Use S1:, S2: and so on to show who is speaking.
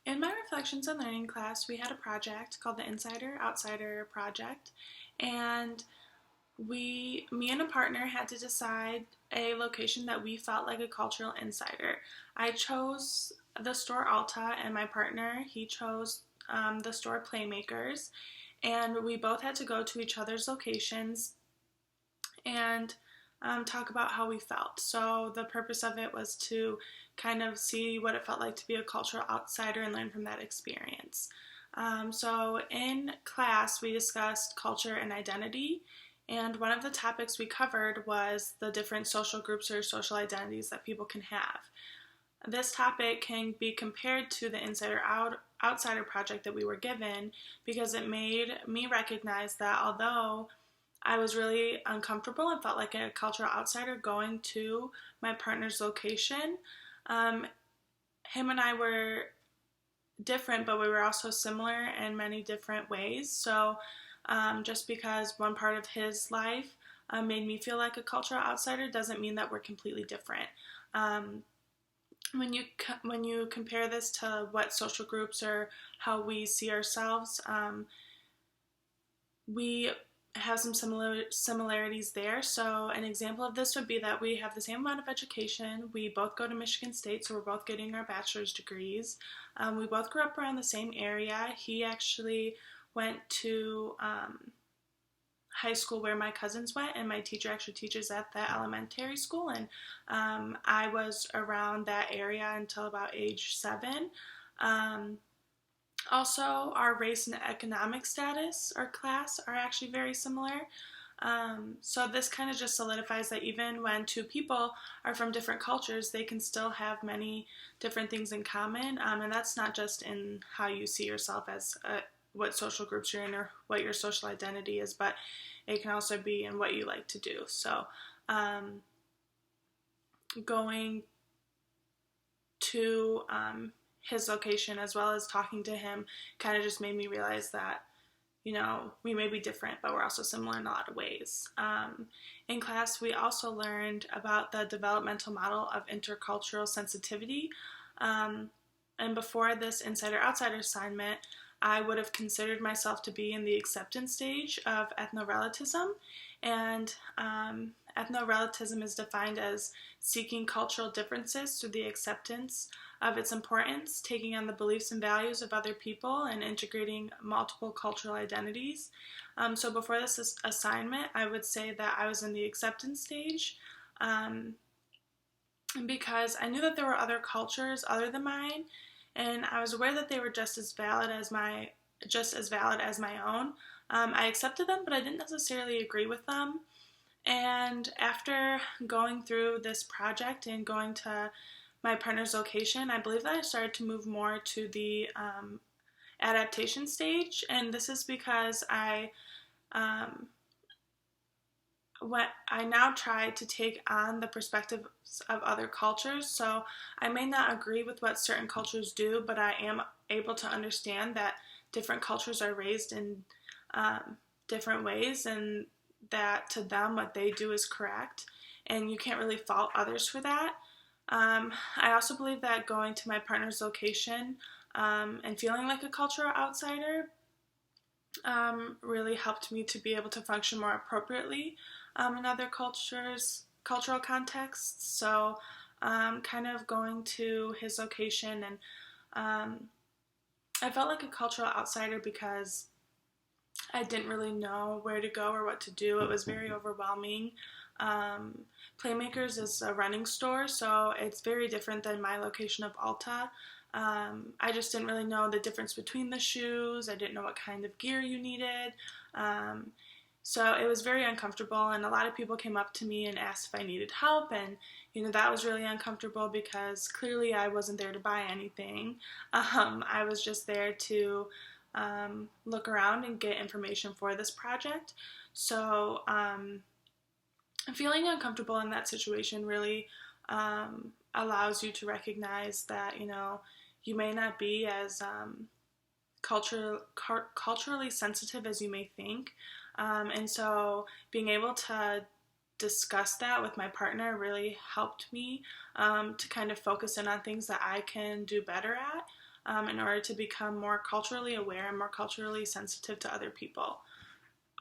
S1: In my Reflections and Learning class, we had a project called the Insider Outsider Project, and me and a partner had to decide a location that we felt like a cultural insider. I chose the store Alta, and my partner, he chose the store Playmakers, and we both had to go to each other's locations and talk about how we felt. So the purpose of it was to kind of see what it felt like to be a cultural outsider and learn from that experience. So in class, we discussed culture and identity, and one of the topics we covered was the different social groups or social identities that people can have. This topic can be compared to the Outsider project that we were given because it made me recognize that although I was really uncomfortable and felt like a cultural outsider going to my partner's location, him and I were different, but we were also similar in many different ways. So just because one part of his life made me feel like a cultural outsider doesn't mean that we're completely different. When you compare this to what social groups or how we see ourselves, we have some similarities there. So an example of this would be that we have the same amount of education. We both go to Michigan State, so we're both getting our bachelor's degrees. We both grew up around the same area. He actually went to high school where my cousins went, and my teacher actually teaches at that elementary school, and I was around that area until about age 7. Also, our race and economic status or class are actually very similar. So this kind of just solidifies that even when two people are from different cultures, they can still have many different things in common, and that's not just in how you see yourself as what social groups you're in or what your social identity is, but it can also be in what you like to do. So going to his location as well as talking to him kind of just made me realize that, you know, we may be different, but we're also similar in a lot of ways. In class, we also learned about the developmental model of intercultural sensitivity. And before this insider-outsider assignment, I would have considered myself to be in the acceptance stage of ethno-relativism, and ethno-relativism is defined as seeking cultural differences through the acceptance of its importance, taking on the beliefs and values of other people, and integrating multiple cultural identities. So before this assignment, I would say that I was in the acceptance stage, because I knew that there were other cultures other than mine, and I was aware that they were just as valid as my own. I accepted them, but I didn't necessarily agree with them. And after going through this project and going to my partner's location, I believe that I started to move more to the adaptation stage, and this is because I now try to take on the perspectives of other cultures. So I may not agree with what certain cultures do, but I am able to understand that different cultures are raised in different ways, and that to them what they do is correct, and you can't really fault others for that. I also believe that going to my partner's location and feeling like a cultural outsider really helped me to be able to function more appropriately in other cultural contexts. So kind of going to his location, and I felt like a cultural outsider because I didn't really know where to go or what to do. It was very overwhelming. Playmakers is a running store, so it's very different than my location of Alta. I just didn't really know the difference between the shoes. I didn't know what kind of gear you needed. So it was very uncomfortable, and a lot of people came up to me and asked if I needed help, and that was really uncomfortable because clearly I wasn't there to buy anything. I was just there to look around and get information for this project. So feeling uncomfortable in that situation really allows you to recognize that you may not be as culturally sensitive as you may think, and so being able to discuss that with my partner really helped me to kind of focus in on things that I can do better at. in order to become more culturally aware and more culturally sensitive to other people.